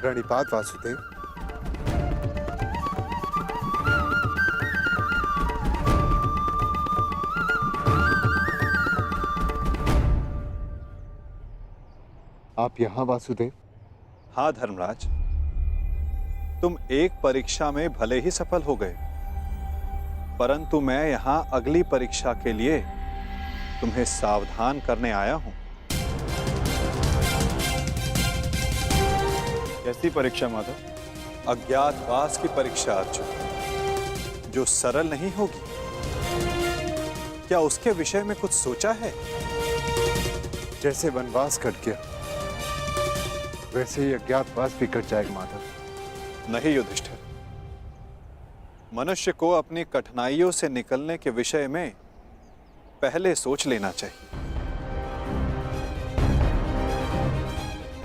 प्रणिपात वासुदेव। आप यहां वासुदेव? हाँ धर्मराज, तुम एक परीक्षा में भले ही सफल हो गए, परंतु मैं यहां अगली परीक्षा के लिए तुम्हें सावधान करने आया हूं। कैसी परीक्षा माधव? अज्ञातवास की परीक्षा अर्जुन, जो सरल नहीं होगी। क्या उसके विषय में कुछ सोचा है? जैसे वनवास कट गया वैसे ही अज्ञातवास भी कट जाएगा माधव। नहीं युधिष्ठिर, मनुष्य को अपनी कठिनाइयों से निकलने के विषय में पहले सोच लेना चाहिए,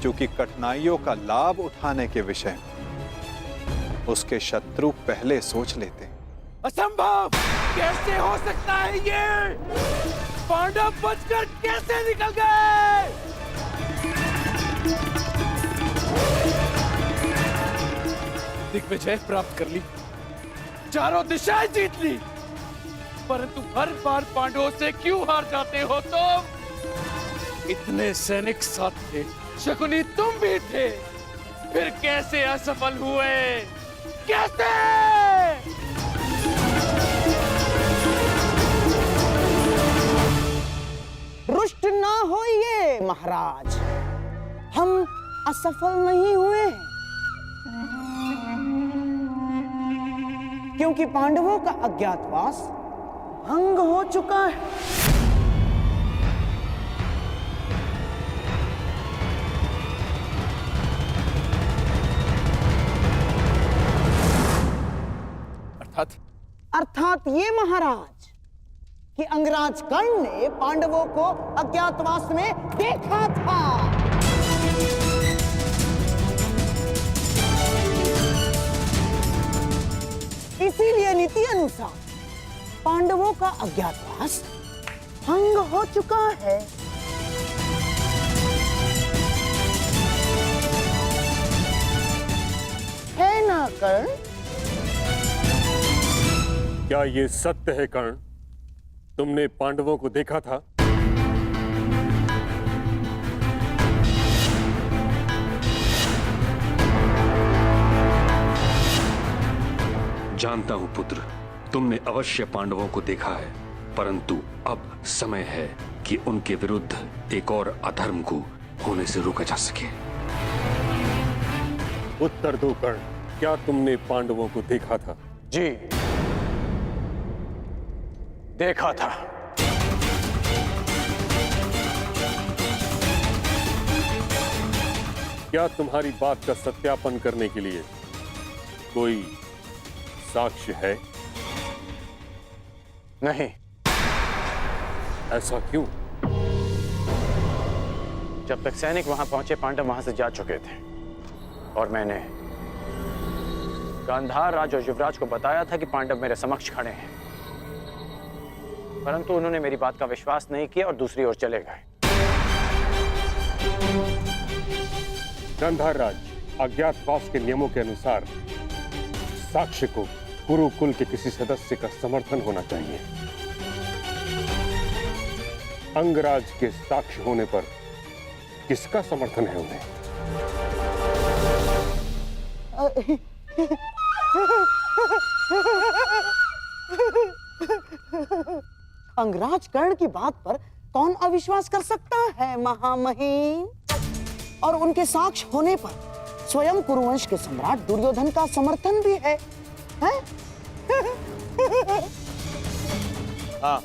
क्योंकि कठिनाइयों का लाभ उठाने के विषय में उसके शत्रु पहले सोच लेते हैं। असंभव! कैसे हो सकता है ये? पांडव बचकर कैसे निकल गए? दिग्विजय प्राप्त कर ली, चारों दिशाएं जीत ली, परंतु हर बार पांडवों से क्यों हार जाते हो तुम? इतने सैनिक साथ थे, शकुनी तुम भी थे, फिर कैसे असफल हुए? कैसे? रुष्ट ना होइए महाराज, हम असफल नहीं हुए हैं, क्योंकि पांडवों का अज्ञातवास भंग हो चुका है। अर्थात ये महाराज कि अंगराज कर्ण ने पांडवों को अज्ञातवास में देखा था। इसीलिए नीति अनुसार पांडवों का अज्ञातवास भंग हो चुका है। है ना कर्ण? क्या ये सत्य है कर्ण? तुमने पांडवों को देखा था? जानता हूं पुत्र, तुमने अवश्य पांडवों को देखा है, परंतु अब समय है कि उनके विरुद्ध एक और अधर्म को होने से रोका जा सके। उत्तर दो कर्ण, क्या तुमने पांडवों को देखा था? जी, देखा था। क्या तुम्हारी बात का सत्यापन करने के लिए कोई साक्ष्य है? नहीं। ऐसा क्यों? जब तक सैनिक वहां पहुंचे, पांडव वहां से जा चुके थे और मैंने गांधार राज और युवराज को बताया था कि पांडव मेरे समक्ष खड़े हैं, परंतु उन्होंने मेरी बात का विश्वास नहीं किया और दूसरी ओर चले गए। गांधार राज, अज्ञातवास के नियमों के अनुसार साक्ष्य को कुरुकुल के किसी सदस्य का समर्थन होना चाहिए। अंगराज के साक्ष्य होने पर किसका समर्थन है उन्हें? अंगराज कर्ण की बात पर कौन अविश्वास कर सकता है महामहिम? और उनके साक्ष्य होने पर स्वयं कुरुवंश के सम्राट दुर्योधन का समर्थन भी है? हाँ,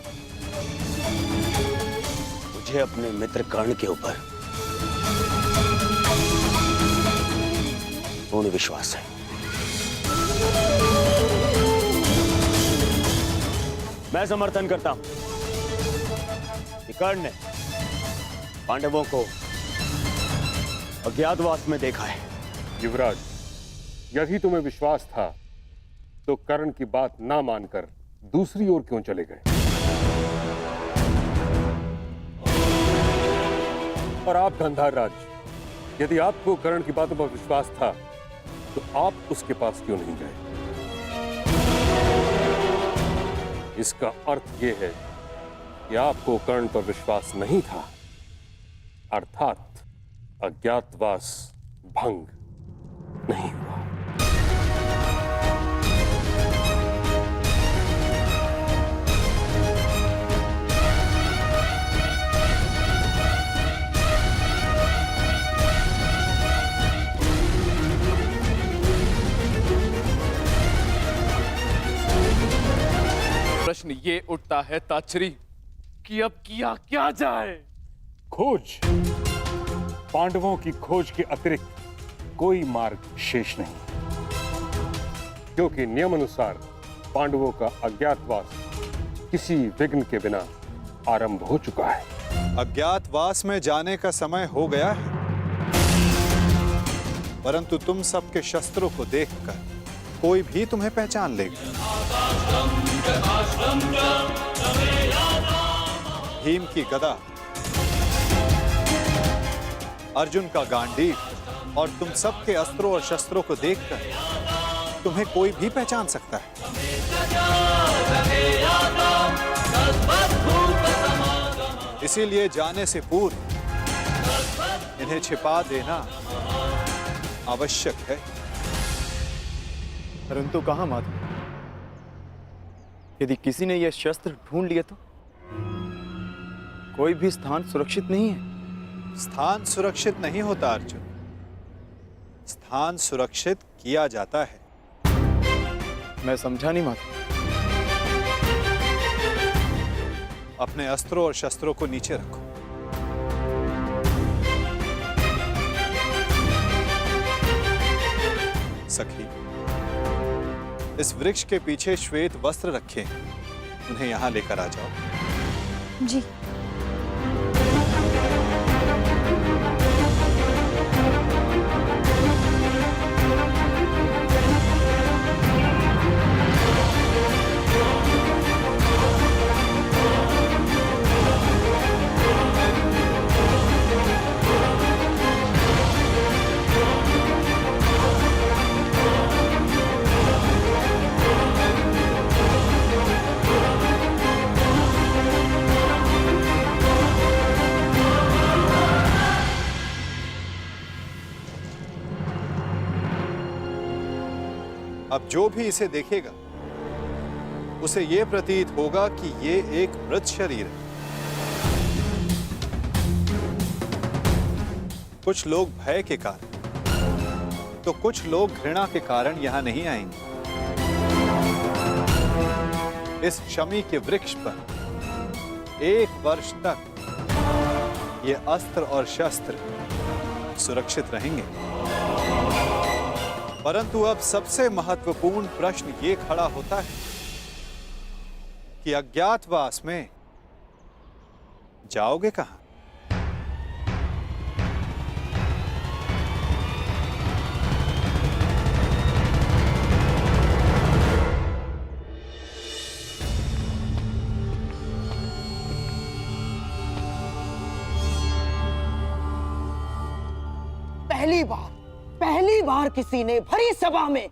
मुझे अपने मित्र कर्ण के ऊपर पूर्ण विश्वास है। मैं समर्थन करता हूं कि कर्ण ने पांडवों को अज्ञातवास में देखा है। युवराज, यदि तुम्हें विश्वास था तो कर्ण की बात ना मानकर दूसरी ओर क्यों चले गए? और आप गांधार राज, यदि आपको कर्ण की बातों पर विश्वास था तो आप उसके पास क्यों नहीं गए? इसका अर्थ यह है कि आपको कर्ण पर विश्वास नहीं था, अर्थात अज्ञातवास भंग नहीं हुआ। प्रश्न ये उठता है ताचरी कि अब किया क्या जाए? खोज, पांडवों की खोज के अतिरिक्त कोई मार्ग शेष नहीं, क्योंकि नियम अनुसार पांडवों का अज्ञातवास किसी विघ्न के बिना आरंभ हो चुका है। अज्ञातवास में जाने का समय हो गया है, परंतु तुम सबके शस्त्रों को देखकर कोई भी तुम्हें पहचान लेगा। भीम की गदा, अर्जुन का गांडीव और तुम सबके अस्त्रों और शस्त्रों को देखकर तुम्हें कोई भी पहचान सकता है। इसीलिए जाने से पूर्व इन्हें छिपा देना आवश्यक है। परंतु कहां माधव? यदि किसी ने यह शस्त्र ढूंढ लिए तो? कोई भी स्थान सुरक्षित नहीं है। स्थान सुरक्षित नहीं होता अर्जुन, स्थान सुरक्षित किया जाता है। मैं समझा नहीं माधव। अपने अस्त्रों और शस्त्रों को नीचे रखो। सखी, इस वृक्ष के पीछे श्वेत वस्त्र रखे हैं, उन्हें यहां लेकर आ जाओ। जी। अब जो भी इसे देखेगा उसे यह प्रतीत होगा कि ये एक मृत शरीर है। कुछ लोग भय के कारण तो कुछ लोग घृणा के कारण यहां नहीं आएंगे। इस शमी के वृक्ष पर 1 वर्ष तक ये अस्त्र और शस्त्र सुरक्षित रहेंगे। परंतु अब सबसे महत्वपूर्ण प्रश्न ये खड़ा होता है कि अज्ञातवास में जाओगे कहां? पहली बार किसी ने भरी सभा में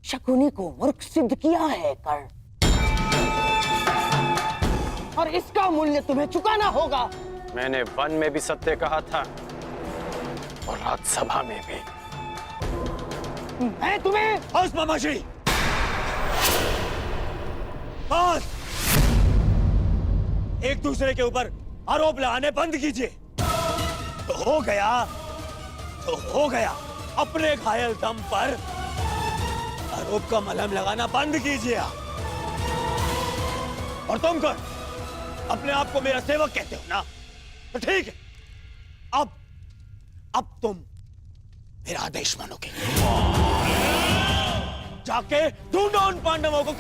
शकुनी को मूर्ख सिद्ध किया है कर्ण, और इसका मूल्य तुम्हें चुकाना होगा। मैंने वन में भी सत्य कहा था और राजसभा में भी। मैं तुम्हें बस मामाजी, बस। एक दूसरे के ऊपर आरोप लगाने बंद कीजिए। तो हो गया तो हो गया। अपने घायल दम पर आरोप का मलहम लगाना बंद कीजिए आप। और तुम कौन? अपने आप को मेरा सेवक कहते हो ना? तो ठीक है, अब तुम मेरा आदेश मानोगे। जाके ढूंढो उन पांडवों को।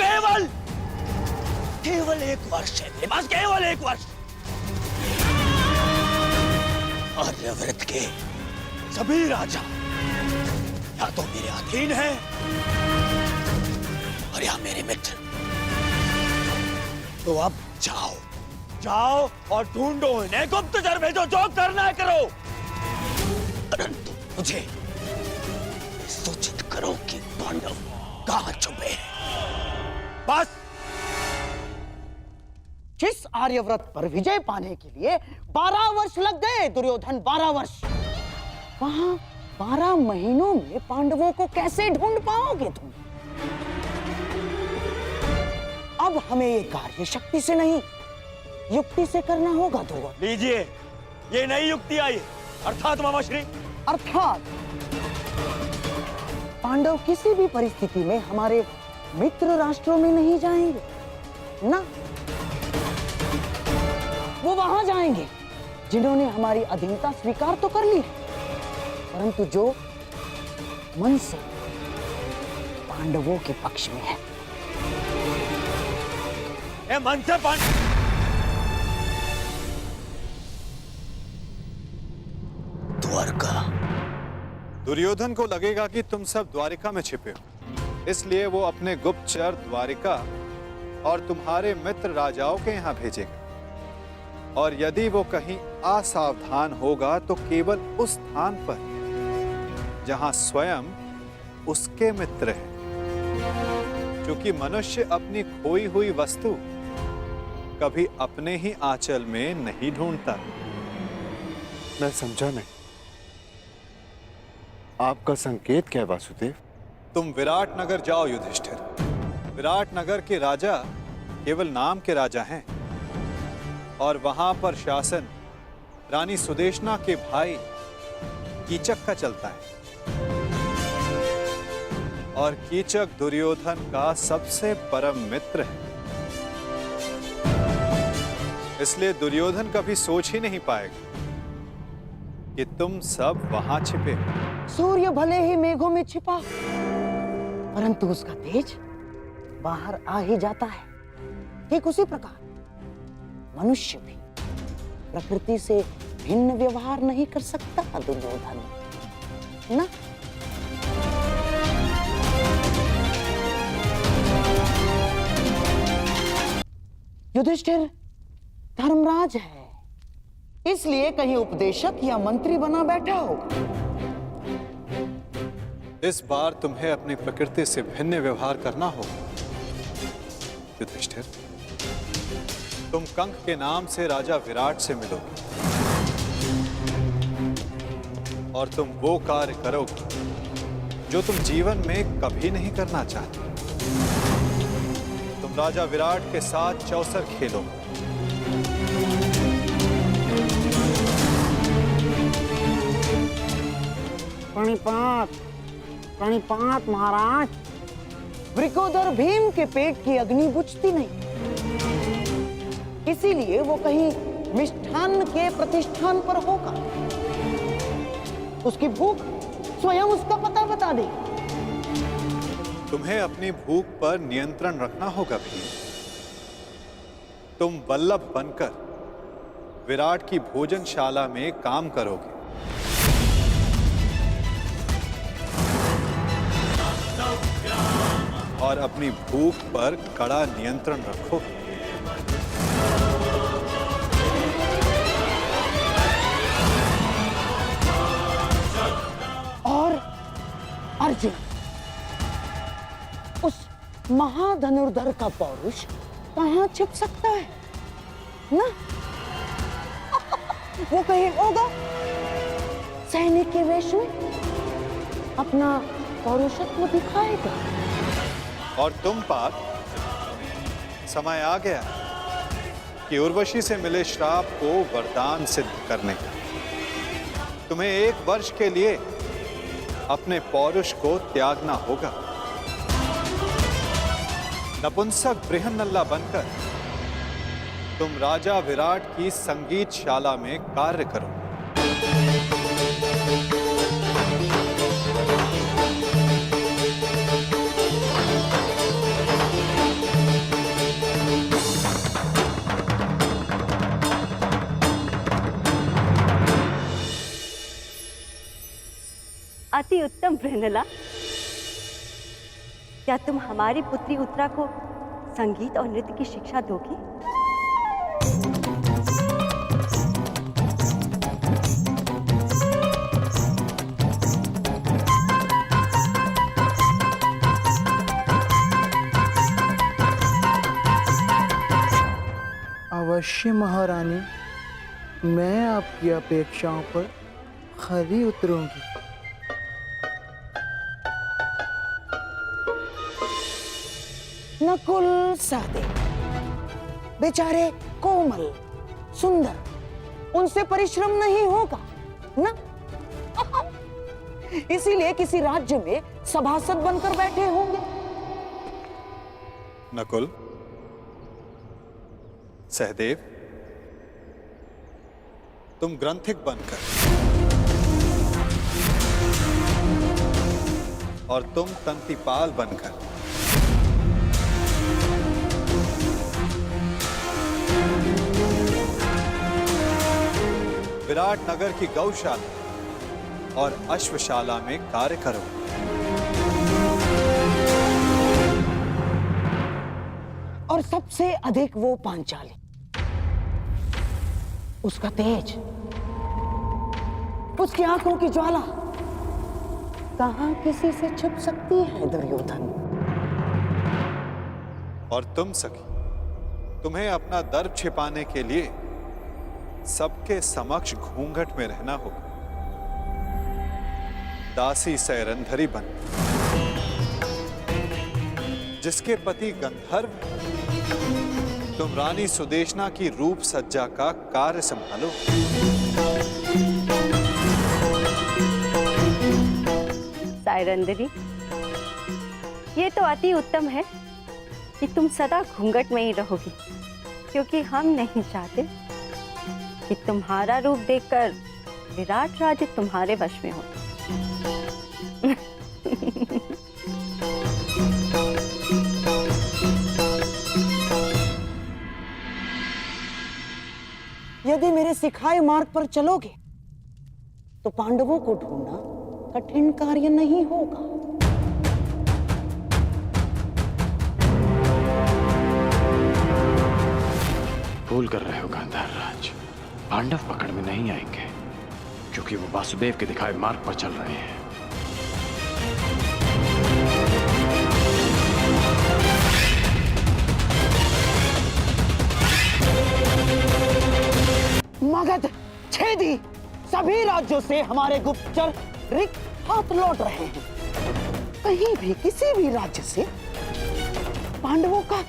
केवल 1 वर्ष है मेरे पास, केवल 1 वर्ष। आर्यव्रत के सभी राजा या तो मेरे अधीन हैं और या मेरे मित्र। तो अब जाओ और ढूंढो इन्हें, गुप्तचर भेजो, जो करना है करो। परंतु मुझे सूचित करो कि पांडव कहां छुपे हैं। बस। जिस आर्यव्रत पर विजय पाने के लिए 12 वर्ष लग गए दुर्योधन, 12 वर्ष, वहां 12 महीनों में पांडवों को कैसे ढूंढ पाओगे तुम? अब हमें ये कार्य शक्ति से नहीं, युक्ति से करना होगा दुर्योधन। लीजिए, ये नई युक्ति आई, अर्थात मामाश्री। अर्थात पांडव किसी भी परिस्थिति में हमारे मित्र राष्ट्रों में नहीं जाएंगे ना। वो वहां जाएंगे जिन्होंने हमारी अधीनता स्वीकार तो कर ली है, परंतु जो मन से पांडवों के पक्ष में है। मन से द्वारका। दुर्योधन को लगेगा कि तुम सब द्वारिका में छिपे हो, इसलिए वो अपने गुप्तचर द्वारिका और तुम्हारे मित्र राजाओं के यहाँ भेजेगा। और यदि वो कहीं असावधान होगा तो केवल उस स्थान पर जहां स्वयं उसके मित्र हैं, क्योंकि मनुष्य अपनी खोई हुई वस्तु कभी अपने ही आंचल में नहीं ढूंढता। मैं समझा नहीं, आपका संकेत क्या है वासुदेव? तुम विराट नगर जाओ युधिष्ठिर। विराट नगर के राजा केवल नाम के राजा हैं और वहां पर शासन रानी सुदेशना के भाई कीचक का चलता है। और कीचक दुर्योधन का सबसे परम मित्र है, इसलिए दुर्योधन कभी सोच ही नहीं पाएगा कि तुम सब वहां छिपे। सूर्य भले ही मेघों में छिपा, परंतु उसका तेज बाहर आ ही जाता है। ठीक उसी प्रकार मनुष्य भी प्रकृति से भिन्न व्यवहार नहीं कर सकता दुर्योधन, ना? युधिष्ठिर धर्मराज है, इसलिए कहीं उपदेशक या मंत्री बना बैठा होगा। इस बार तुम्हें अपनी प्रकृति से भिन्न व्यवहार करना होगा युधिष्ठिर। तुम कंक के नाम से राजा विराट से मिलोगे और तुम वो कार्य करोगे जो तुम जीवन में कभी नहीं करना चाहते। तुम राजा विराट के साथ चौसर खेलोगे। प्रणिपात महाराज। वृकोदर भीम के पेट की अग्नि बुझती नहीं, इसीलिए वो कहीं मिष्ठान्न के प्रतिष्ठान पर होगा। उसकी भूख स्वयं उसका पता बता दे। तुम्हें अपनी भूख पर नियंत्रण रखना होगा भीम। तुम वल्लभ बनकर विराट की भोजनशाला में काम करोगे। और अपनी भूख पर कड़ा नियंत्रण रखोगे। और अर्जुन, उस महाधनुर्धर का पौरुष कहां छिप सकता है ना? वो कहीं होगा सैनिक के वेश में अपना पौरुषत्व दिखाएगा। और तुम पार्थ, समय आ गया कि उर्वशी से मिले श्राप को वरदान सिद्ध करने का। तुम्हें 1 वर्ष के लिए अपने पौरुष को त्यागना होगा। नपुंसक बृहन्नल्ला बनकर तुम राजा विराट की संगीतशाला में कार्य करो। अति उत्तम बृहन्नला। क्या तुम हमारी पुत्री उत्तरा को संगीत और नृत्य की शिक्षा दोगी? अवश्य महारानी, मैं आपकी अपेक्षाओं पर खरी उतरूंगी। नकुल सहदेव बेचारे कोमल सुंदर, उनसे परिश्रम नहीं होगा ना। इसीलिए किसी राज्य में सभासद बनकर बैठे होंगे। नकुल, सहदेव, तुम ग्रंथिक बनकर और तुम तंतिपाल बनकर विराट नगर की गौशाला और अश्वशाला में कार्य करो। और सबसे अधिक वो पांचाली, उसका तेज, उसकी आंखों की ज्वाला कहां किसी से छुप सकती है दुर्योधन। और तुम सखी, तुम्हें अपना दर्प छिपाने के लिए सबके समक्ष घूंघट में रहना होगा। दासी सैरंधरी बन, जिसके पति गंधर्व, तुम रानी सुदेशना की रूप सज्जा का कार्य संभालो। सायरंदरी, ये तो अति उत्तम है कि तुम सदा घूंघट में ही रहोगी, क्योंकि हम नहीं चाहते कि तुम्हारा रूप देखकर विराट राज्य तुम्हारे वश में हो। यदि मेरे सिखाए मार्ग पर चलोगे तो पांडवों को ढूंढना कठिन कार्य नहीं होगा। भूल कर रहे हो गांधार राज, पांडव पकड़ में नहीं आएंगे, क्योंकि वो वासुदेव के दिखाए मार्ग पर चल रहे हैं। मगध, छेदी, सभी राज्यों से हमारे गुप्तचर रिक्त हाथ लौट रहे हैं। कहीं भी किसी भी राज्य से पांडवों का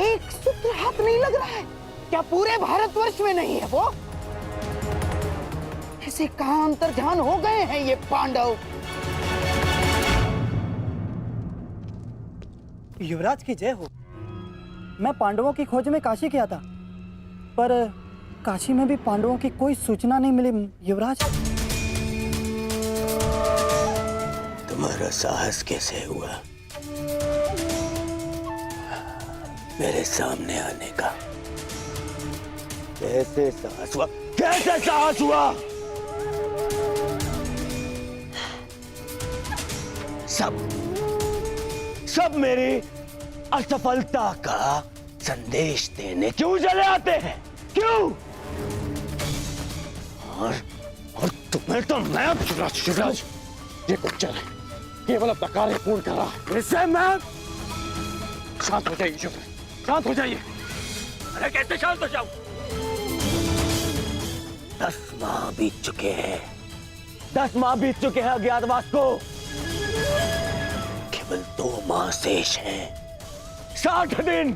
एक सूत्र हाथ नहीं लग रहा है। क्या पूरे भारतवर्ष में नहीं है वो? ऐसे कहां अंतर्ध्यान हो गए हैं ये पांडव? युवराज की जय हो। मैं पांडवों की खोज में काशी गया था, पर काशी में भी पांडवों की कोई सूचना नहीं मिली युवराज। तुम्हारा साहस कैसे हुआ मेरे सामने आने का? कैसे साहस हुआ? कैसे साहस हुआ? सब मेरी असफलता का संदेश देने क्यों चले आते हैं? क्यों? और तुम्हें तो मैं शिवराज, ये गुप्तचर है, केवल अपना कार्य पूर्ण कर रहा है। इससे मैं शांत हो जाइए शिवराज, शांत हो जाइए। अरे कैसे शांत हो जाऊं? 10 माह बीत चुके हैं, 10 माह बीत चुके हैं अज्ञातवास को। केवल 2 माह शेष हैं, 60 दिन।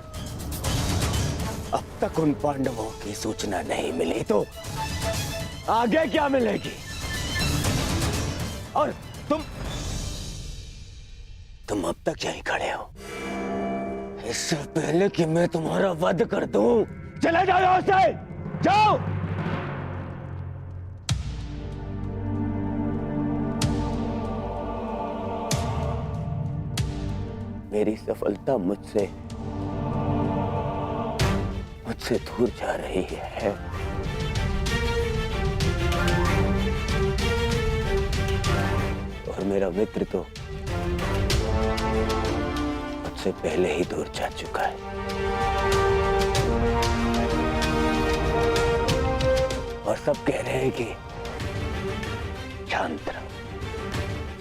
अब तक उन पांडवों की सूचना नहीं मिली तो आगे क्या मिलेगी? और तुम अब तक यहीं खड़े हो। इससे पहले कि मैं तुम्हारा वध कर दूं, चले जाओ यहां से, जाओ। मेरी सफलता मुझसे दूर जा रही है। और मेरा मित्र तो मुझसे पहले ही दूर जा चुका है। और सब कह रहे हैं कि शांत रहो,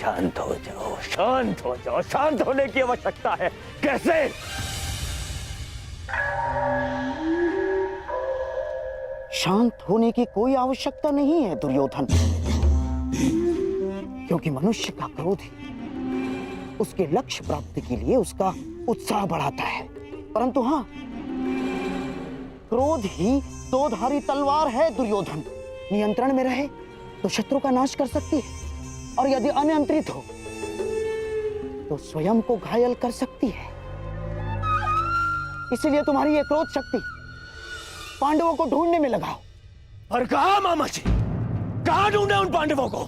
शांत हो जाओ, शांत हो जाओ। शांत होने की आवश्यकता है। कैसे? शांत होने की कोई आवश्यकता नहीं है दुर्योधन, क्योंकि मनुष्य का क्रोध ही उसके लक्ष्य प्राप्ति के लिए उसका उत्साह बढ़ाता है। परंतु हाँ, क्रोध ही दोधारी तलवार है दुर्योधन। नियंत्रण में रहे तो शत्रु का नाश कर सकती है, और यदि अनियंत्रित हो तो स्वयं को घायल कर सकती है। इसीलिए तुम्हारी ये क्रोध शक्ति पांडवों को ढूंढने में लगाओ। पर कहा मामा जी, कहां ढूंढे उन पांडवों को?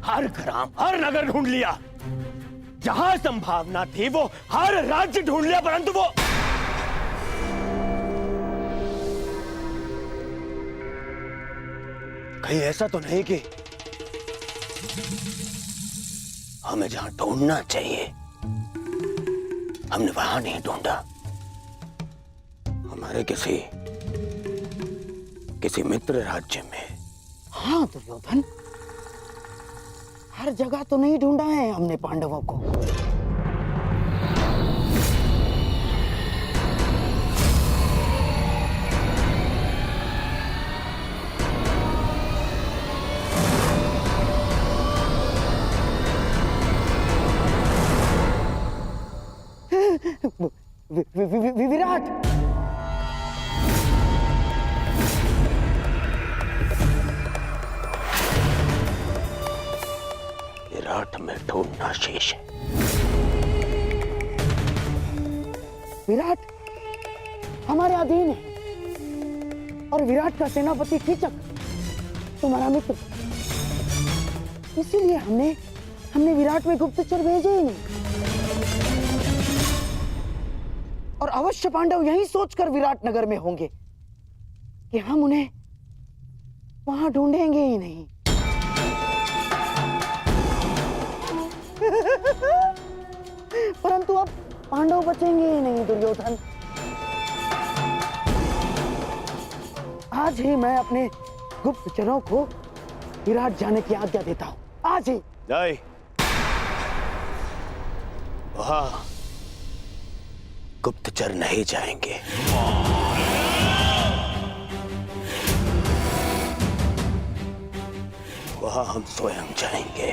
हर ग्राम, हर नगर ढूंढ लिया, जहां संभावना थी वो हर राज्य ढूंढ लिया, परंतु वो कहीं ऐसा तो नहीं कि हमें जहां ढूंढना चाहिए हमने वहां नहीं ढूंढा। हमारे किसी मित्र राज्य में। हाँ दुर्योधन, हर जगह तो नहीं ढूंढा है हमने पांडवों को। विराट, विराट में ढूंढना शेष है। विराट हमारे अधीन है, और विराट का सेनापति कीचक तुम्हारा मित्र। इसीलिए हमने विराट में गुप्तचर भेजे ही नहीं। और अवश्य पांडव यही सोचकर विराट नगर में होंगे कि हम उन्हें वहां ढूंढेंगे ही नहीं। परंतु अब पांडव बचेंगे ही नहीं दुर्योधन। आज ही मैं अपने गुप्तचरों को विराट जाने की आज्ञा देता हूं, आज ही। नहीं, वहां गुप्तचर नहीं जाएंगे। वहां हम स्वयं जाएंगे,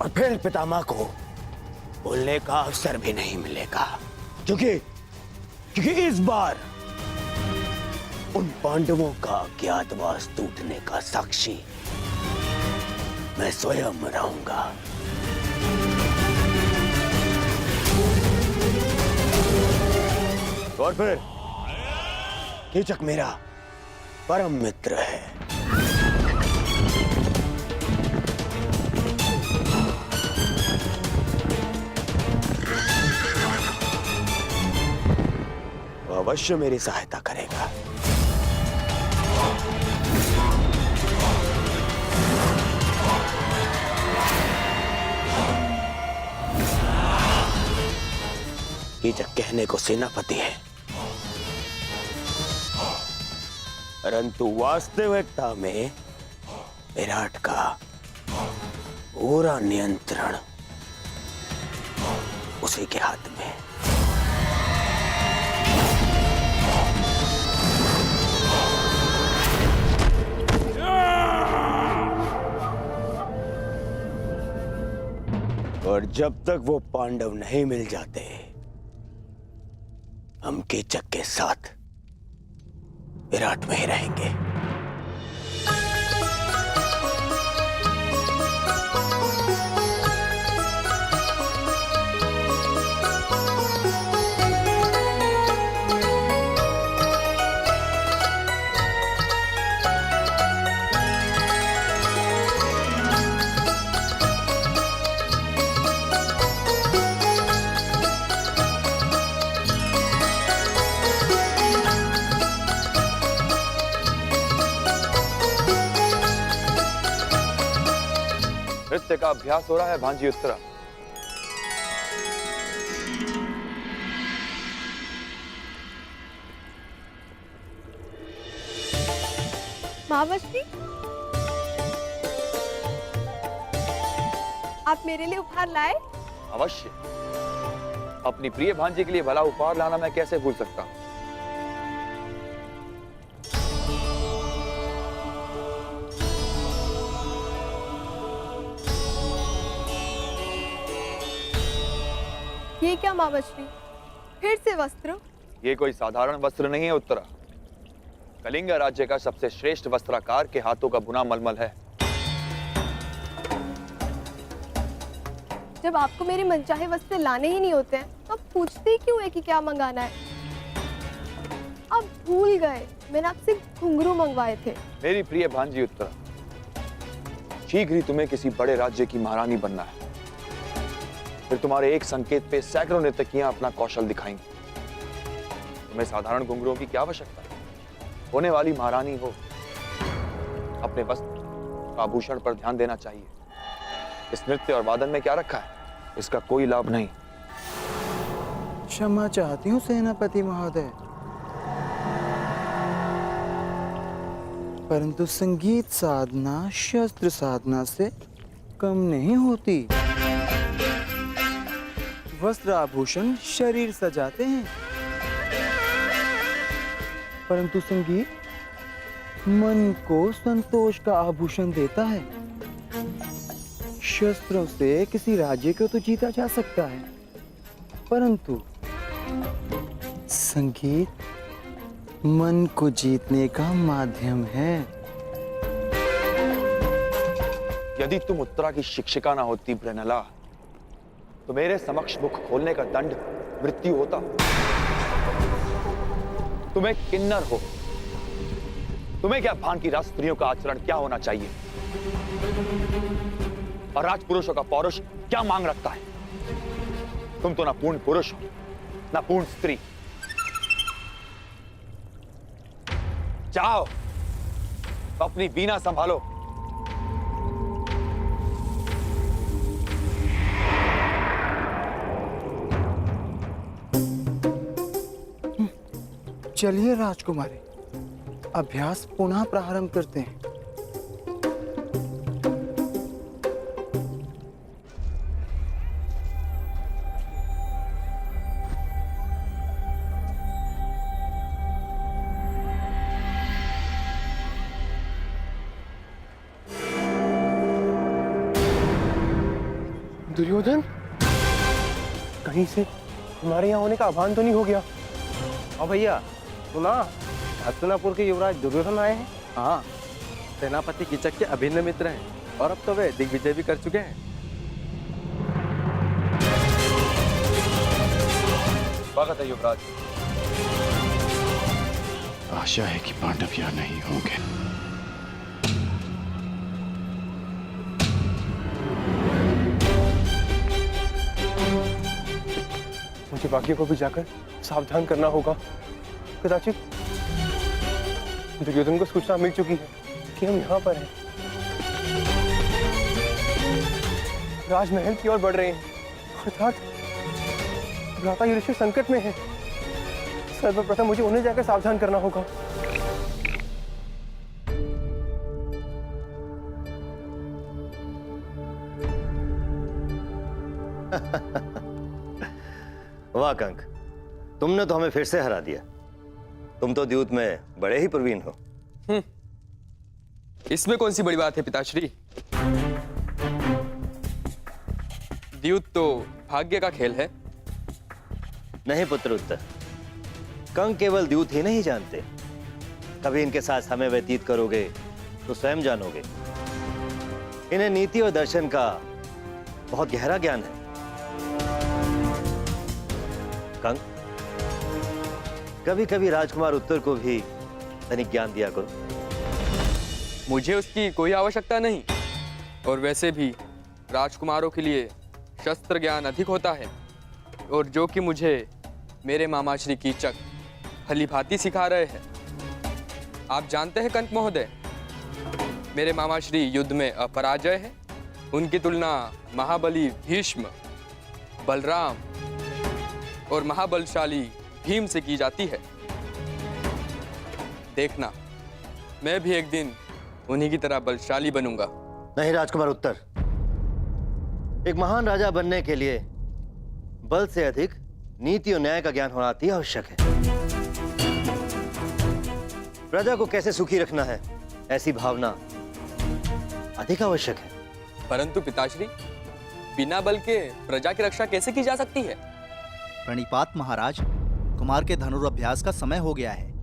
और फिर पितामह को बोलने का अवसर भी नहीं मिलेगा, क्योंकि इस बार उन पांडवों का अज्ञातवास टूटने का साक्षी मैं स्वयं रहूंगा। और फिर कीचक मेरा परम मित्र है। वो अवश्य मेरी सहायता करेगा। कीचक कहने को सेनापति है, परंतु वास्तविकता में विराट का पूरा नियंत्रण उसी के हाथ में। और जब तक वो पांडव नहीं मिल जाते, हम कीचक के साथ विराट में ही रहेंगे। नृत्य का अभ्यास हो रहा है भांजी उत्तरा। महावश्री, आप मेरे लिए उपहार लाए? अवश्य, अपनी प्रिय भांजी के लिए भला उपहार लाना मैं कैसे भूल सकता हूँ। ये क्या मामाश्री, फिर से वस्त्र? ये कोई साधारण वस्त्र नहीं है उत्तरा। कलिंग राज्य का सबसे श्रेष्ठ वस्त्राकार के हाथों का बुना मलमल है। जब आपको मेरे मनचाहे वस्त्र लाने ही नहीं होते हैं, तो आप पूछते ही क्यों है कि क्या मंगाना है? आप भूल गए मैंने आपसे घुंघरू मंगवाए थे। मेरी प्रिय भांजी उत्तरा, शीघ्र ही तुम्हें किसी बड़े राज्य की महारानी बनना है। फिर तुम्हारे एक संकेत पे सैकड़ों नर्तकियां अपना कौशल दिखाएंगी। तुम्हें साधारण घुंघरुओं की क्या आवश्यकता है? होने वाली महारानी हो, अपने वस्त्र आभूषण पर ध्यान देना चाहिए। इस नृत्य और वादन में क्या रखा है, इसका कोई लाभ नहीं। क्षमा चाहती हूँ सेनापति महोदय, परंतु संगीत साधना शस्त्र साधना से कम नहीं होती। वस्त्र आभूषण शरीर सजाते हैं, परंतु संगीत मन को संतोष का आभूषण देता है। शस्त्रों से किसी राज्य को तो जीता जा सकता है, परंतु संगीत मन को जीतने का माध्यम है। यदि तुम उत्तरा की शिक्षिका ना होती ब्रेनला, तो मेरे समक्ष मुख खोलने का दंड मृत्यु होता। तुम एक किन्नर हो, तुम्हें क्या भान की राजस्त्रियों का आचरण क्या होना चाहिए और राजपुरुषों का पौरुष क्या मांग रखता है? तुम तो ना पूर्ण पुरुष हो ना पूर्ण स्त्री। जाओ अपनी वीणा संभालो। चलिए राजकुमारी, अभ्यास पुनः प्रारंभ करते हैं। दुर्योधन, कहीं से हमारे यहाँ होने का आह्वान तो नहीं हो गया? हाँ भैया, सुना हस्तिनापुर के युवराज दुर्योधन आए हैं। हाँ, सेनापति कीचक के अभिन्न मित्र हैं और अब तो वे दिग्विजय भी कर चुके हैं। स्वागत है युवराज। आशा है कि पांडव यहाँ नहीं होंगे। मुझे बाकियों को भी जाकर सावधान करना होगा। कदाचित दुर्योधन को सूचना मिल चुकी है कि हम यहाँ पर हैं। राजमहल की ओर बढ़ रहे हैं, अर्थात भ्राता युधिष्ठिर संकट में है। सर्वप्रथम मुझे उन्हें जाकर सावधान करना होगा। वाह कंक, तुमने तो हमें फिर से हरा दिया। तुम तो द्यूत में बड़े ही प्रवीण हो। इसमें कौन सी बड़ी बात है पिताश्री? द्यूत तो भाग्य का खेल है। नहीं पुत्र उत्तर, कंक केवल द्यूत ही नहीं जानते, कभी इनके साथ समय व्यतीत करोगे तो स्वयं जानोगे। इन्हें नीति और दर्शन का बहुत गहरा ज्ञान है। कंक, कभी कभी राजकुमार उत्तर को भी तनिक ज्ञान दिया करो। मुझे उसकी कोई आवश्यकता नहीं, और वैसे भी राजकुमारों के लिए शस्त्र ज्ञान अधिक होता है, और जो कि मुझे मेरे मामा श्री कीचक भली भांति सिखा रहे हैं। आप जानते हैं कंक महोदय, मेरे मामा श्री युद्ध में अपराजय है। उनकी तुलना महाबली भीष्म, बलराम और महाबलशाली भीम से की जाती है। देखना, मैं भी एक दिन उन्हीं की तरह बलशाली बनूंगा। नहीं राजकुमार उत्तर, एक महान राजा बनने के लिए बल से अधिक नीति और न्याय का ज्ञान होना अति आवश्यक है। प्रजा को कैसे सुखी रखना है, ऐसी भावना अधिक आवश्यक है। परंतु पिताश्री, बिना बल के प्रजा की रक्षा कैसे की जा सकती है? प्रणिपात महाराज, कुमार के धनुर्अभ्यास का समय हो गया है।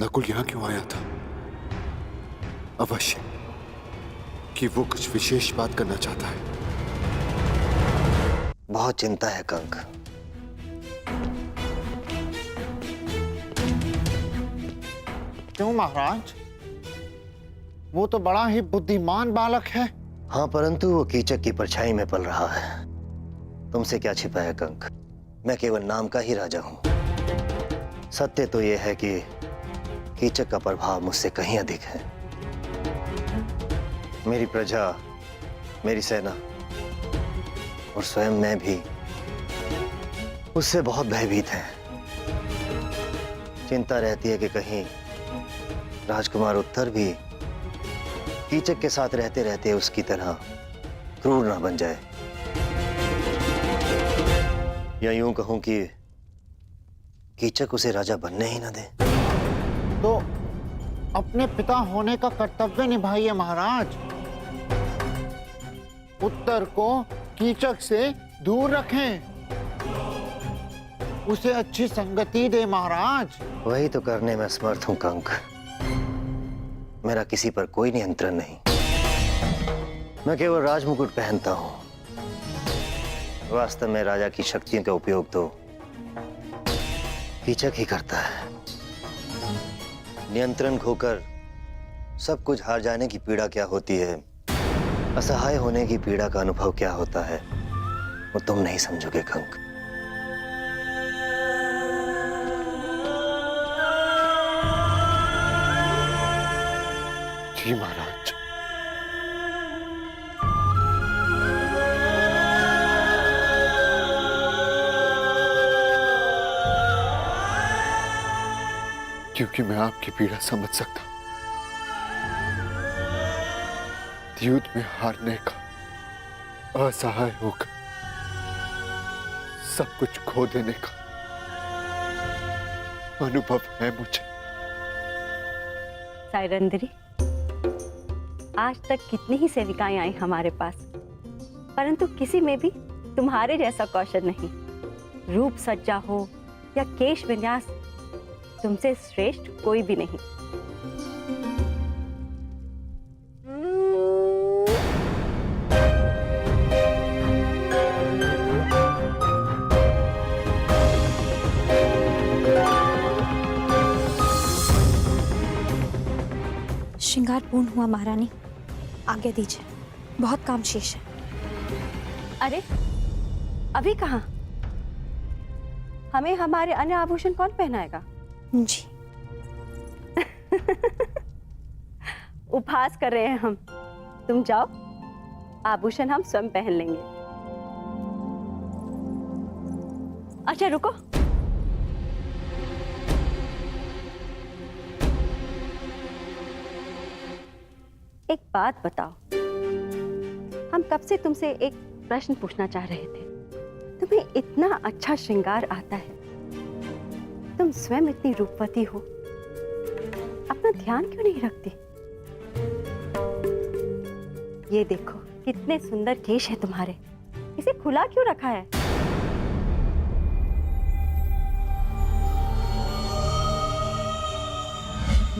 नकुल यहां क्यों आया था? अवश्य कि वो कुछ विशेष बात करना चाहता है। बहुत चिंता है कंक। क्यों महाराज? वो तो बड़ा ही बुद्धिमान बालक है। हाँ, परंतु वो कीचक की परछाई में पल रहा है। तुमसे क्या छिपा है कंक? मैं केवल नाम का ही राजा हूं। सत्य तो यह है कि कीचक का प्रभाव मुझसे कहीं अधिक है। मेरी प्रजा, मेरी सेना और स्वयं मैं भी उससे बहुत भयभीत हैं। चिंता रहती है कि कहीं राजकुमार उत्तर भी कीचक के साथ रहते रहते उसकी तरह क्रूर ना बन जाए, या यूं कहूं कि कीचक उसे राजा बनने ही ना दे। तो अपने पिता होने का कर्तव्य निभाइए महाराज। उत्तर को कीचक से दूर रखें, उसे अच्छी संगति दे महाराज। वही तो करने में समर्थ हूं कंक। मेरा किसी पर कोई नियंत्रण नहीं। मैं केवल राजमुकुट पहनता हूं। वास्तव में राजा की शक्तियों का उपयोग तो कीचक ही करता है। नियंत्रण खोकर सब कुछ हार जाने की पीड़ा क्या होती है, असहाय होने की पीड़ा का अनुभव क्या होता है, वो तुम नहीं समझोगे कंक। जी महाराज। क्योंकि मैं आपकी पीड़ा समझ सकता हूं। युद्ध में हारने का, असहाय होकर सब कुछ खो देने का अनुभव है मुझे। साइरंदरी, आज तक कितनी ही सेविकाएं आई हमारे पास, परंतु किसी में भी तुम्हारे जैसा कौशल नहीं। रूप सज्जा हो या केश विन्यास, तुमसे श्रेष्ठ कोई भी नहीं। श्रृंगार पूर्ण हुआ महारानी, आज्ञा दीजिए, बहुत काम शेष है। अरे अभी कहाँ? हमें हमारे अन्य आभूषण कौन पहनाएगा? जी। उपहास कर रहे हैं हम। तुम जाओ, आभूषण हम स्वयं पहन लेंगे। अच्छा रुको, एक बात बताओ। हम कब से तुमसे एक प्रश्न पूछना चाह रहे थे। तुम्हें इतना अच्छा श्रृंगार आता है, तुम स्वयं इतनी रूपवती हो, अपना ध्यान क्यों नहीं रखती? ये देखो कितने सुंदर केश है तुम्हारे, इसे खुला क्यों रखा है?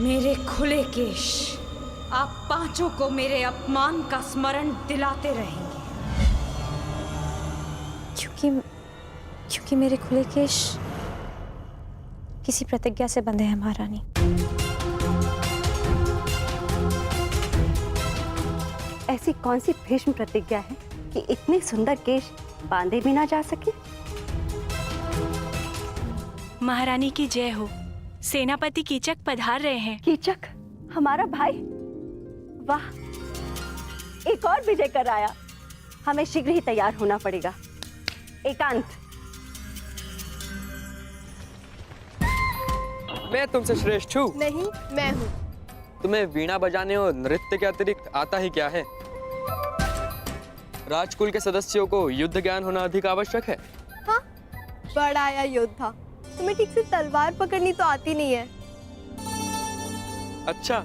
मेरे खुले केश आप पांचों को मेरे अपमान का स्मरण दिलाते रहेंगे, क्योंकि मेरे खुले केश किसी प्रतिज्ञा से बंधे हैं महारानी। ऐसी कौन सी भीष्म प्रतिज्ञा है कि इतने सुंदर केश बांधे भी ना जा सके? महारानी की जय हो। सेनापति कीचक पधार रहे हैं। कीचक हमारा भाई? वाह, एक और विजय कर आया। हमें शीघ्र ही तैयार होना पड़ेगा। एकांत। मैं तुमसे श्रेष्ठ हूँ? नहीं, मैं हूँ। तुम्हें वीणा बजाने और नृत्य के अतिरिक्त आता ही क्या है? राजकुल के सदस्यों को युद्ध ज्ञान होना अधिक आवश्यक है। हाँ, बड़ा आया योद्धा। तुम्हें ठीक से तलवार पकड़नी तो आती नहीं है। अच्छा,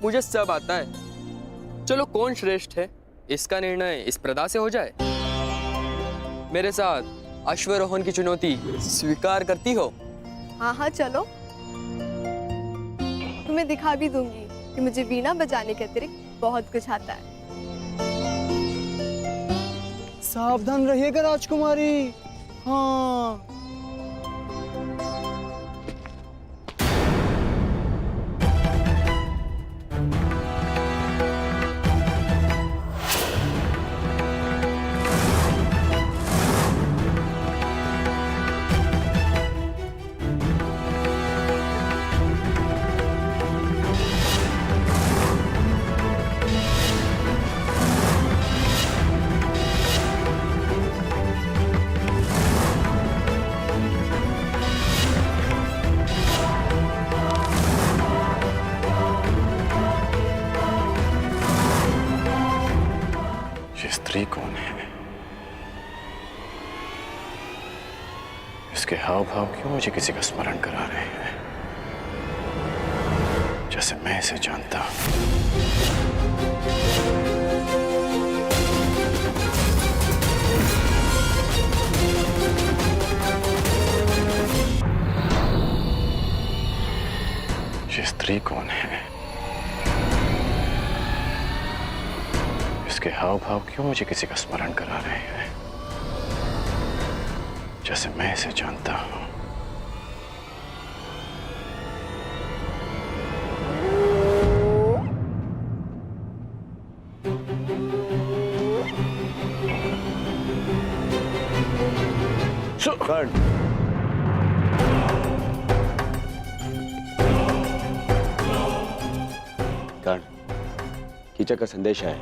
मुझे सब आता है। चलो कौन श्रेष्ठ है इसका निर्णय इस प्रदा से हो जाए। मेरे साथ अश्वरोहण की चुनौती स्वीकार करती हो? हाँ हाँ चलो, तुम्हें दिखा भी दूंगी कि मुझे वीणा बजाने के अतिरिक्त बहुत कुछ आता है। सावधान रहिएगा राजकुमारी। हाँ। ये स्त्री कौन है? इसके हाव भाव क्यों मुझे किसी का स्मरण करा रहे हैं, जैसे मैं इसे जानता हूं। ये स्त्री कौन है? इसके हाव भाव क्यों मुझे किसी का स्मरण करा रहे हैं, जैसे मैं इसे जानता हूं। कर्ण, कर्ण, कीचक का संदेश है।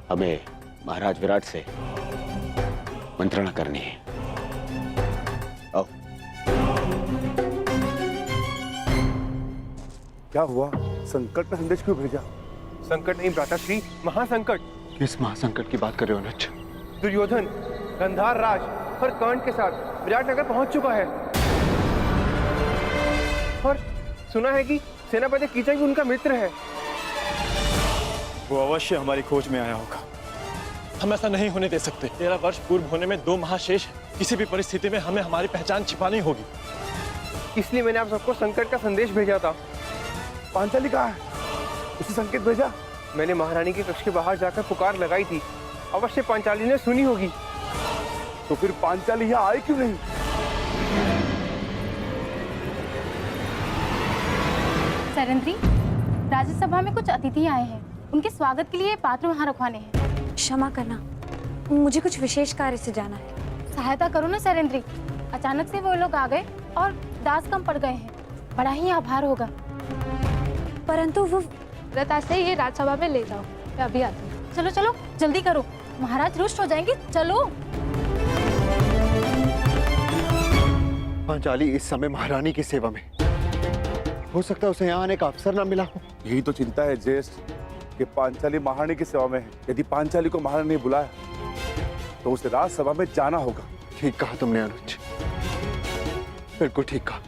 हमें महाराज विराट से मंत्रणा करनी है। आओ। क्या हुआ? संकट का संदेश क्यों भेजा? संकट नहीं भ्राताश्री, महासंकट। किस महासंकट की बात कर रहे हो अनुज? दुर्योधन गंधार राज और कर्ण के साथ विराटनगर पहुंच चुका है और सुना है कि सेनापति कीचक भी उनका मित्र है। वो अवश्य हमारी खोज में आया होगा। हम ऐसा नहीं होने दे सकते। 13 वर्ष पूर्व होने में 2 माह शेष है। किसी भी परिस्थिति में हमें हमारी पहचान छिपानी होगी। इसलिए मैंने आप सबको संकट का संदेश भेजा था। पांचाली कहाँ है? उसे संकेत भेजा? मैंने महारानी के कक्ष के बाहर जाकर पुकार लगाई थी। अवश्य पांचाली ने सुनी होगी। तो फिर पांचाली यहाँ आई क्यों नहीं? सैरंद्री, राज्यसभा में कुछ अतिथि आए हैं। उनके स्वागत के लिए पात्र वहाँ रखवाने हैं। क्षमा करना, मुझे कुछ विशेष कार्य से जाना है। सहायता करो ना सैरंद्री। अचानक से वो लोग आ गए और दास कम पड़ गए हैं। बड़ा ही आभार होगा। परंतु वो व्रता से ये राज्यसभा में ले जाओ। मैं अभी आती हूँ। चलो चलो जल्दी करो, महाराज रुष्ट हो जाएंगे। चलो। पांचाली इस समय महारानी की सेवा में, हो सकता है उसे यहाँ आने का अवसर ना मिला हो। यही तो चिंता है ज्येष्ठ कि पांचाली महारानी की सेवा में है। यदि पांचाली को महारानी ने बुलाया तो उसे राज्यसभा में जाना होगा। ठीक कहा तुमने अनुज, बिल्कुल ठीक कहा।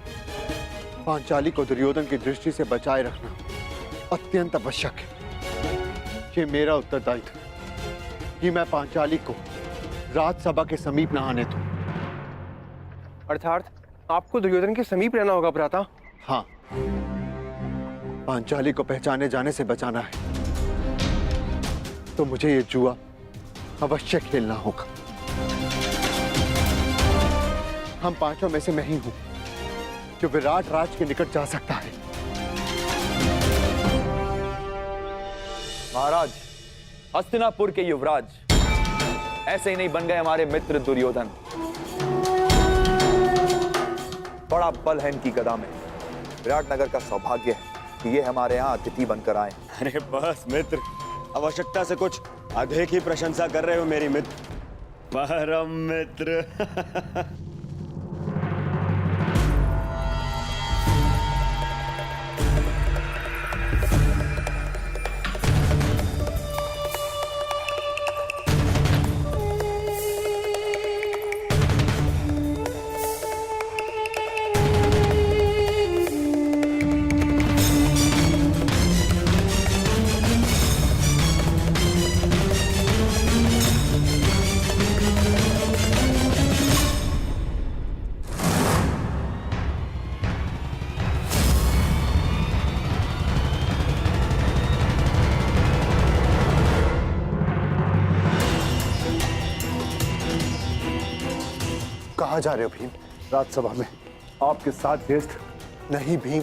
पांचाली को दुर्योधन की दृष्टि से बचाए रखना अत्यंत आवश्यक है। ये मेरा उत्तरदायित्व है कि मैं पांचाली को राज्यसभा के समीप न आने दूं। अर्थात आपको दुर्योधन के समीप रहना होगा भ्राता। हाँ, पांचाली को पहचाने जाने से बचाना है तो मुझे ये जुआ अवश्य खेलना होगा। हम पांचों में से मैं ही हूं जो विराट राज के निकट जा सकता है। महाराज, हस्तिनापुर के युवराज ऐसे ही नहीं बन गए हमारे मित्र दुर्योधन। बड़ा बल है इनकी गदा में। विराटनगर का सौभाग्य है कि ये हमारे यहाँ अतिथि बनकर आए। अरे बस मित्र, आवश्यकता से कुछ अधिक ही प्रशंसा कर रहे हो मेरी मित्र। परम मित्र। कहाँ जा रहे हो भीम? राज्यसभा में आपके साथ ज्येष्ठ। नहीं भीम,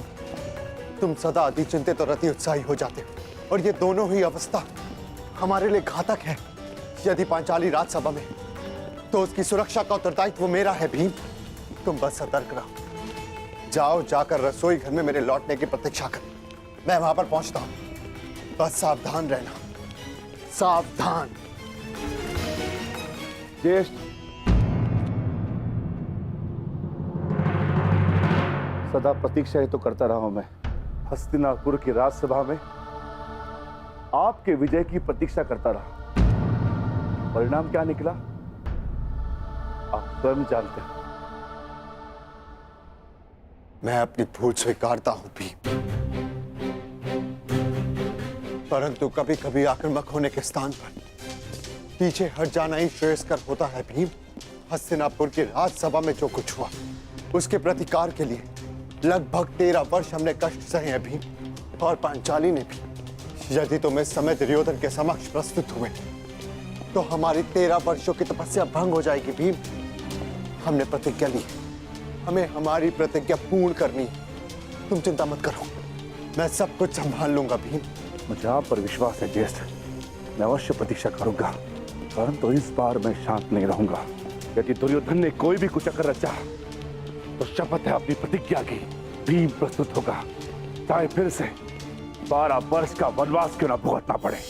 तुम सदा अति चिंतित और अति उत्साही हो जाते हो और ये दोनों ही अवस्था हमारे लिए घातक है। यदि पांचाली राज्यसभा में तो उसकी सुरक्षा का उत्तरदायित्व मेरा है भीम। तुम बस सतर्क रहो, जाओ जाकर रसोई घर में मेरे लौटने की प्रतीक्षा कर, मैं वहां पर पहुंचता हूं। बस सावधान रहना, सावधान। ज्येष्ठ, सदा प्रतीक्षा ही तो करता रहा हूं मैं। हस्तिनापुर की राज्यसभा में आपके विजय की प्रतीक्षा करता रहा। परिणाम क्या निकला आप स्वयं जानते हैं। मैं अपनी भूल स्वीकारता हूं भी, परंतु कभी कभी आक्रामक होने के स्थान पर पीछे हट जाना ही श्रेयस्कर होता है भीम। हस्तिनापुर की राज्यसभा में जो कुछ हुआ उसके प्रतिकार के लिए लगभग 13 वर्ष हमने कष्ट सहे हैं भीम, और पांचाली ने भी। यदि तुम इस समय दुर्योधन के समक्ष प्रस्तुत हुए तो हमारी 13 वर्षों की तपस्या भंग हो जाएगी भीम। हमने प्रतिज्ञा ली, हमें हमारी प्रतिज्ञा पूर्ण करनी है। तुम चिंता मत करो, मैं सब कुछ संभाल लूंगा भीम। मुझे आप पर विश्वास है ज्येष्ठ, मैं अवश्य प्रतीक्षा करूंगा, परंतु इस बार मैं शांत नहीं रहूंगा। यदि दुर्योधन ने कोई भी कुचक्र रचा तो शपथ है अपनी प्रतिज्ञा की, भीम प्रस्तुत होगा, चाहे फिर से 12 वर्ष का वनवास क्यों ना भुगतना पड़े।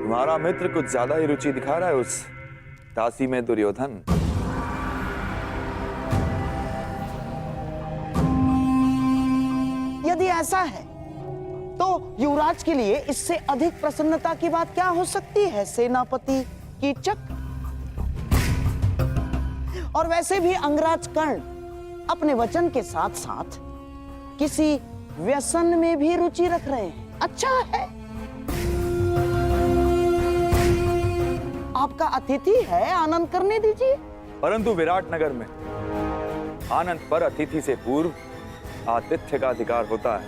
तुम्हारा मित्र कुछ ज्यादा ही रुचि दिखा रहा है उस दासी में दुर्योधन। यदि ऐसा है तो युवराज के लिए इससे अधिक प्रसन्नता की बात क्या हो सकती है सेनापति कीचक। और वैसे भी अंगराज कर्ण अपने वचन के साथ साथ किसी व्यसन में भी रुचि रख रहे हैं। अच्छा है, आपका अतिथि है, आनंद करने दीजिए। परंतु विराट नगर में आनंद पर अतिथि से पूर्व आतिथ्य का अधिकार होता है।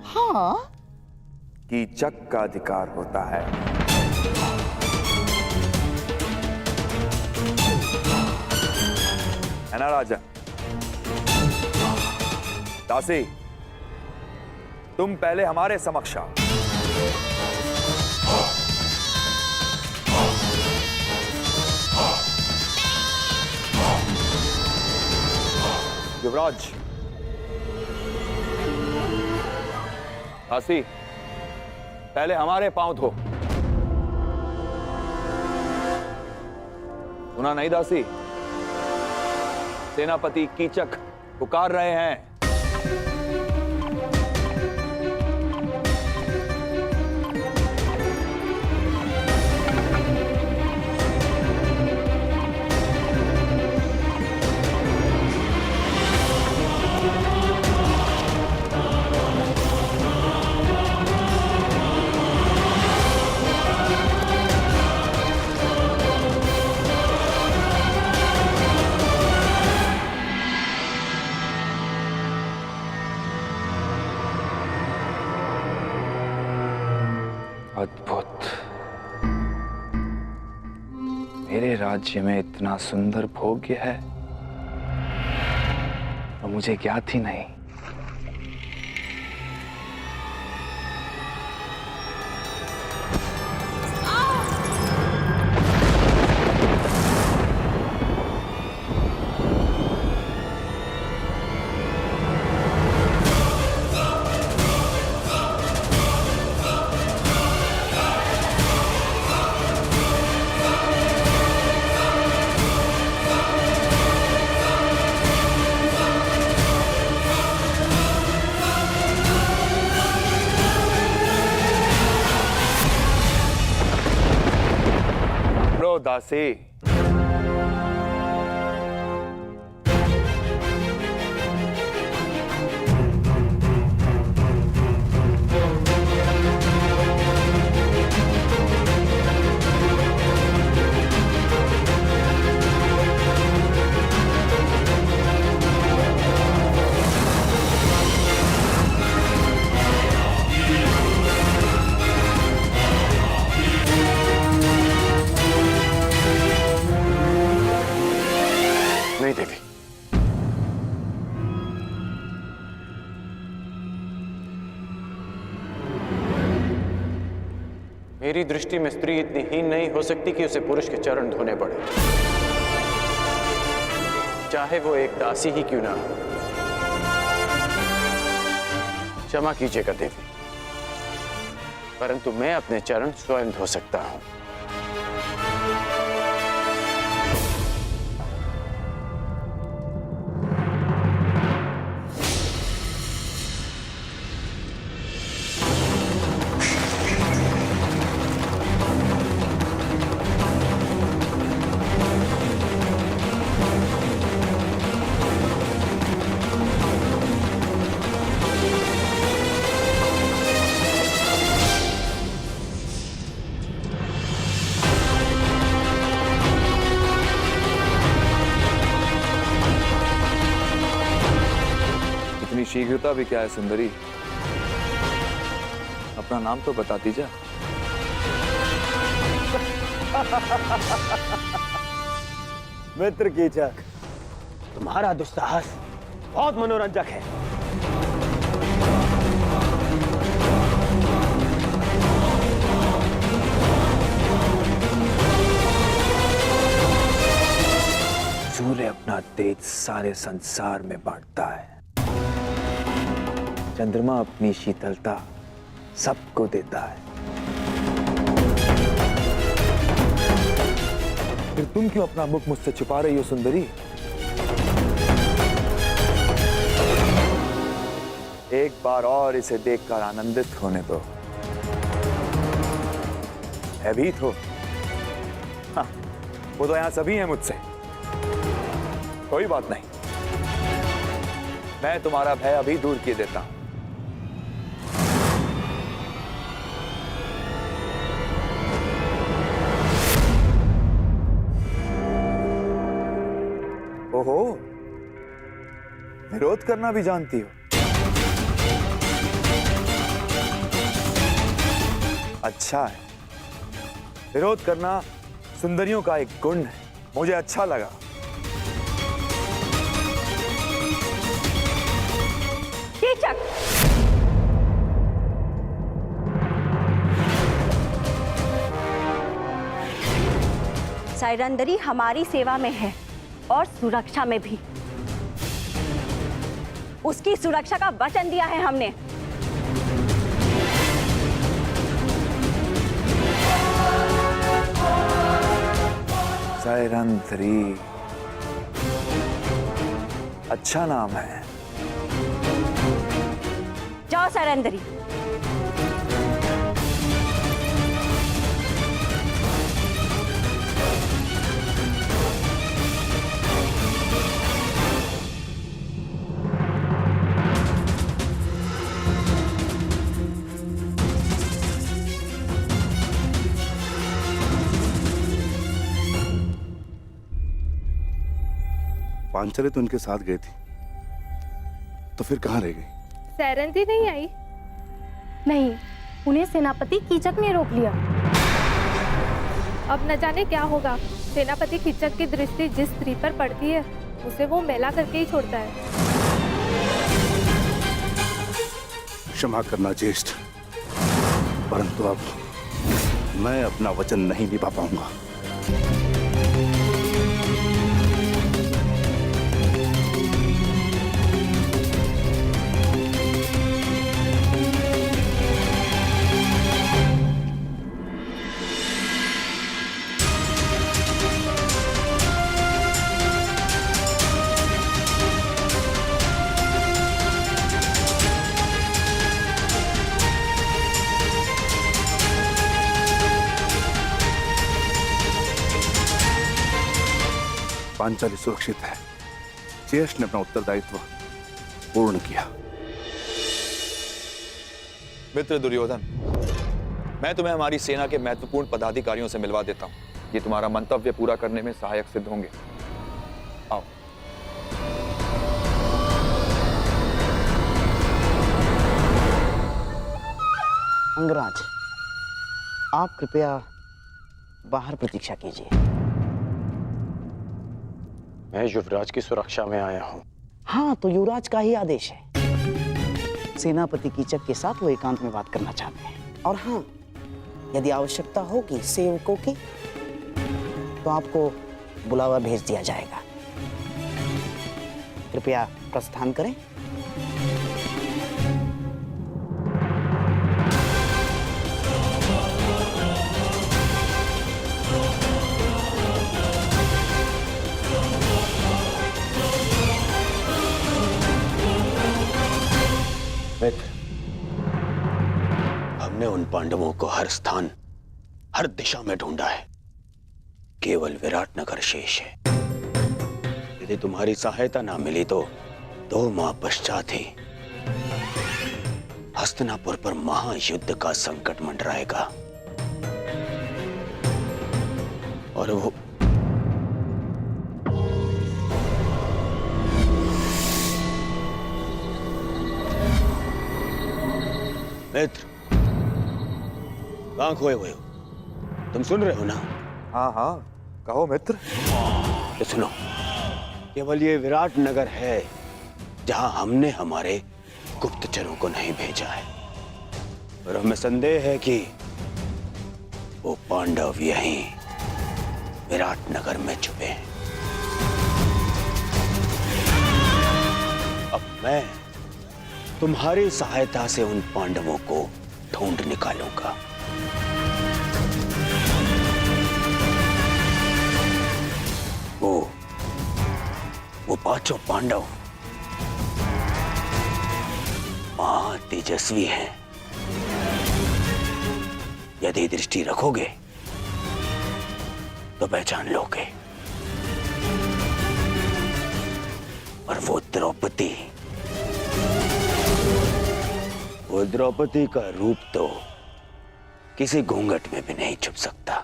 हाँ, कीचक का अधिकार होता है। है ना राजा? दासी, तुम पहले हमारे समक्ष आओ। युवराज, दासी, पहले हमारे पांव धो। सुना नहीं दासी? सेनापति कीचक पुकार रहे हैं। अद्भुत, मेरे राज्य में इतना सुंदर भोग्य है और मुझे ज्ञात ही नहीं। दासी, मेरी दृष्टि में स्त्री इतनी हीन नहीं हो सकती कि उसे पुरुष के चरण धोने पड़े, चाहे वो एक दासी ही क्यों ना हो। क्षमा कीजिएगा देवी, परंतु मैं अपने चरण स्वयं धो सकता हूं। शीघ्रता भी क्या है सुंदरी, अपना नाम तो बता दीजिए। मित्र कीचक, तुम्हारा दुस्साहस बहुत मनोरंजक है। सूर्य अपना तेज सारे संसार में बांटता है, चंद्रमा अपनी शीतलता सबको देता है। फिर तुम क्यों अपना मुख मुझसे छुपा रही हो सुंदरी? एक बार और इसे देखकर आनंदित होने दो। भयभीत हो? हाँ, वो तो यहां सभी हैं मुझसे। कोई बात नहीं, मैं तुम्हारा भय अभी दूर किए देता हूं। ओहो, विरोध करना भी जानती हो? अच्छा है, विरोध करना सुंदरियों का एक गुण है, मुझे अच्छा लगा। कीचक, साइरंदरी हमारी सेवा में है और सुरक्षा में भी। उसकी सुरक्षा का वचन दिया है हमने। साइरंदरी अच्छा नाम है। जाओ साइरंदरी। पांचाली तो उनके साथ गई थी, तो फिर कहाँ रह गई? सैरंधी नहीं आई? नहीं, उन्हें सेनापति कीचक ने रोक लिया। अब न जाने क्या होगा। सेनापति कीचक की दृष्टि जिस स्त्री पर पड़ती है उसे वो मैला करके ही छोड़ता है। क्षमा करना ज्येष्ठ, परंतु अब मैं अपना वचन नहीं निभा पाऊंगा। पांचाली सुरक्षित है। ज्येष्ठ ने अपना उत्तरदायित्व पूर्ण किया। मित्र दुर्योधन, मैं तुम्हें हमारी सेना के महत्वपूर्ण पदाधिकारियों से मिलवा देता हूं। ये तुम्हारा मंतव्य पूरा करने में सहायक सिद्ध होंगे। आओ। अंगराज, आप कृपया बाहर प्रतीक्षा कीजिए। मैं युवराज की सुरक्षा में आया हूँ। हाँ, तो युवराज का ही आदेश है। सेनापति कीचक के साथ वो एकांत में बात करना चाहते हैं। और हाँ, यदि आवश्यकता होगी सेवकों की तो आपको बुलावा भेज दिया जाएगा। कृपया प्रस्थान करें। मित्र, हमने उन पांडवों को हर स्थान, हर दिशा में ढूंढा है, केवल विराटनगर शेष है। यदि तुम्हारी सहायता ना मिली तो 2 माह पश्चात ही हस्तिनापुर पर महायुद्ध का संकट मंडराएगा और वो मित्र, कहां खोए हुए हो? तुम सुन रहे हो ना? हाँ हाँ, कहो मित्र। तो सुनो, केवल ये विराट नगर है जहां हमने हमारे गुप्तचरों को नहीं भेजा है, और हमें संदेह है कि वो पांडव यहीं विराट नगर में छुपे हैं। अब मैं तुम्हारी सहायता से उन पांडवों को ढूंढ निकालूंगा। वो 5 पांडव महातेजस्वी हैं। यदि दृष्टि रखोगे तो पहचान लोगे। और वो द्रौपदी का रूप तो किसी घूंघट में भी नहीं छुप सकता।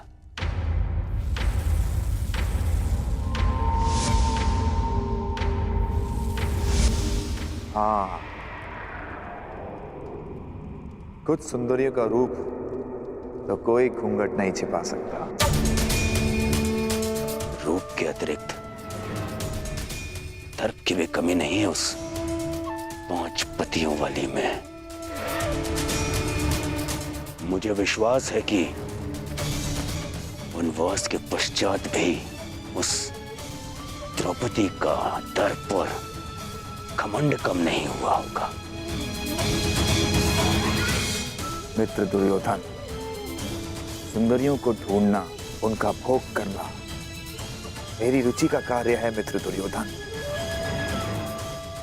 हाँ, कुछ सुंदरियों का रूप तो कोई घूंघट नहीं छिपा सकता। रूप के अतिरिक्त दर्प की भी कमी नहीं है उस 5 पतियों वाली में। मुझे विश्वास है कि वनवास के पश्चात भी उस द्रौपदी का दर्प और घमंड कम नहीं हुआ होगा। मित्र दुर्योधन, सुंदरियों को ढूंढना, उनका भोग करना मेरी रुचि का कार्य है। मित्र दुर्योधन,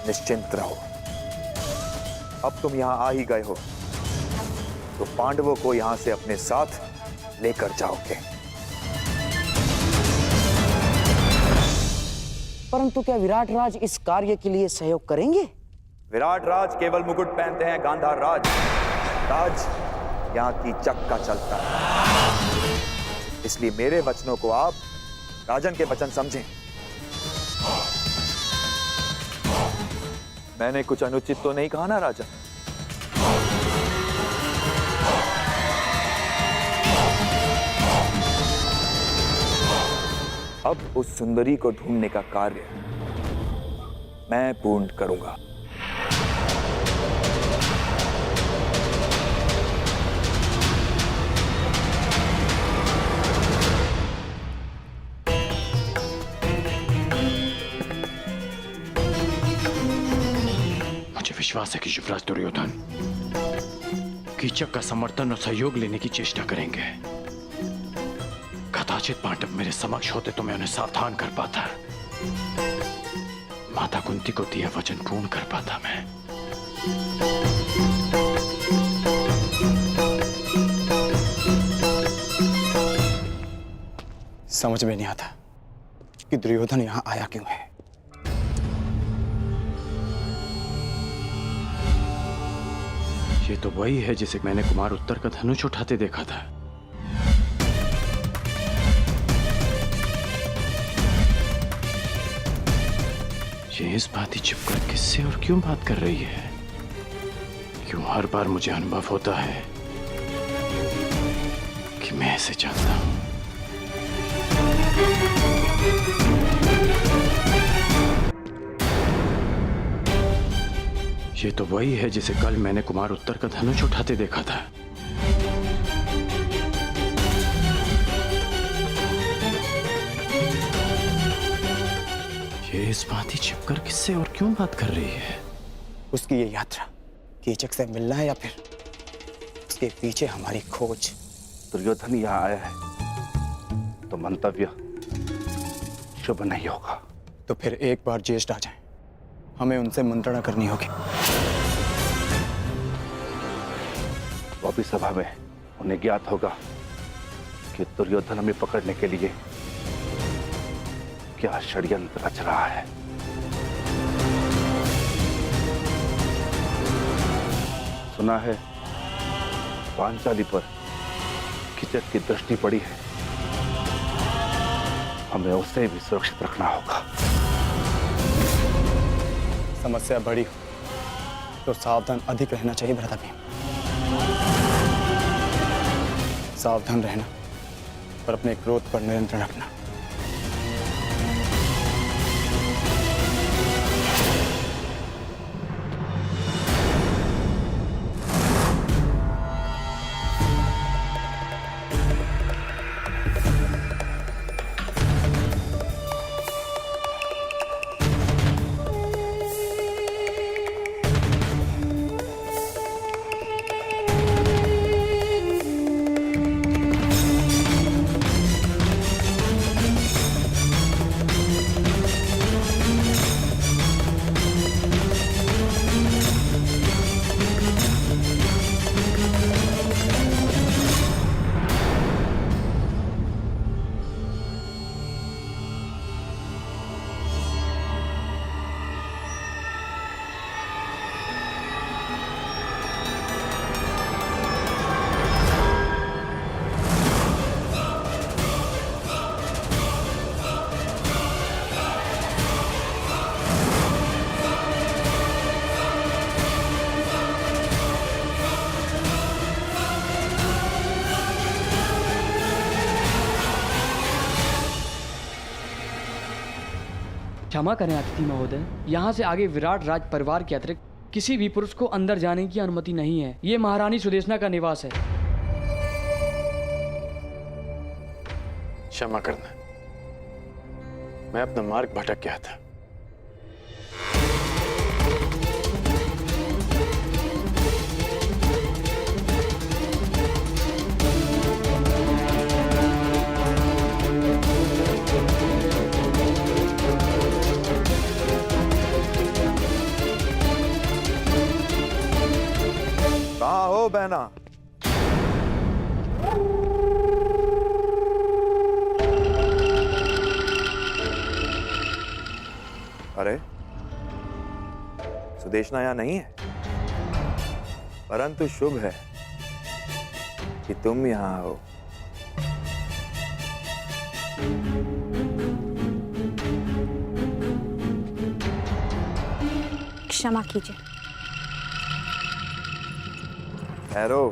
निश्चिंत रहो। अब तुम यहां आ ही गए हो तो पांडवों को यहां से अपने साथ लेकर जाओगे। परंतु क्या विराट राज इस कार्य के लिए सहयोग करेंगे? विराट राज केवल मुकुट पहनते हैं, गांधार राज यहां की चक्का चलता है। इसलिए मेरे वचनों को आप राजन के वचन समझें। मैंने कुछ अनुचित तो नहीं कहा ना राजन? अब उस सुंदरी को ढूंढने का कार्य मैं पूर्ण करूंगा। मुझे विश्वास है कि युवराज दुर्योधन कीचक का समर्थन और सहयोग लेने की चेष्टा करेंगे। कदाचित पांडव मेरे समक्ष होते तो मैं उन्हें सावधान कर पाता, माता कुंती को दिया वचन पूर्ण कर पाता मैं। समझ में नहीं आता कि दुर्योधन यहां आया क्यों है। ये तो वही है जिसे मैंने कुमार उत्तर का धनुष उठाते देखा था। ये इस बात ही छिपकर किससे और क्यों बात कर रही है? क्यों हर बार मुझे अनुभव होता है कि मैं इसे जानता हूं। ये तो वही है जिसे कल मैंने कुमार उत्तर का धनुष उठाते देखा था। इस भांति छिपकर किससे और क्यों बात कर रही है? उसकी ये यात्रा कीचक से मिलना है या फिर उसके पीछे हमारी खोज? दुर्योधन यहाँ आया है तो मंतव्य शुभ नहीं होगा। तो फिर एक बार ज्येष्ठ आ जाए, हमें उनसे मंत्रणा करनी होगी। वो भी सभा में उन्हें ज्ञात होगा कि दुर्योधन हमें पकड़ने के लिए क्या षड्यंत्र रच रहा है। सुना है पांचाली पर कीचक की दृष्टि पड़ी है, हमें उसे भी सुरक्षित रखना होगा। समस्या बड़ी हो तो सावधान अधिक रहना चाहिए भ्राता भीम। सावधान रहना और अपने क्रोध पर नियंत्रण रखना। क्षमा करें अतिथि महोदय, यहाँ से आगे विराट राज परिवार के अतिरिक्त किसी भी पुरुष को अंदर जाने की अनुमति नहीं है। ये महारानी सुदेशना का निवास है। क्षमा करना, मैं अपना मार्ग भटक गया था। कहाँ हो बहना? अरे सुदेशना यहाँ नहीं है, परंतु शुभ है कि तुम यहाँ हो। क्षमा कीजिए। ठहरो।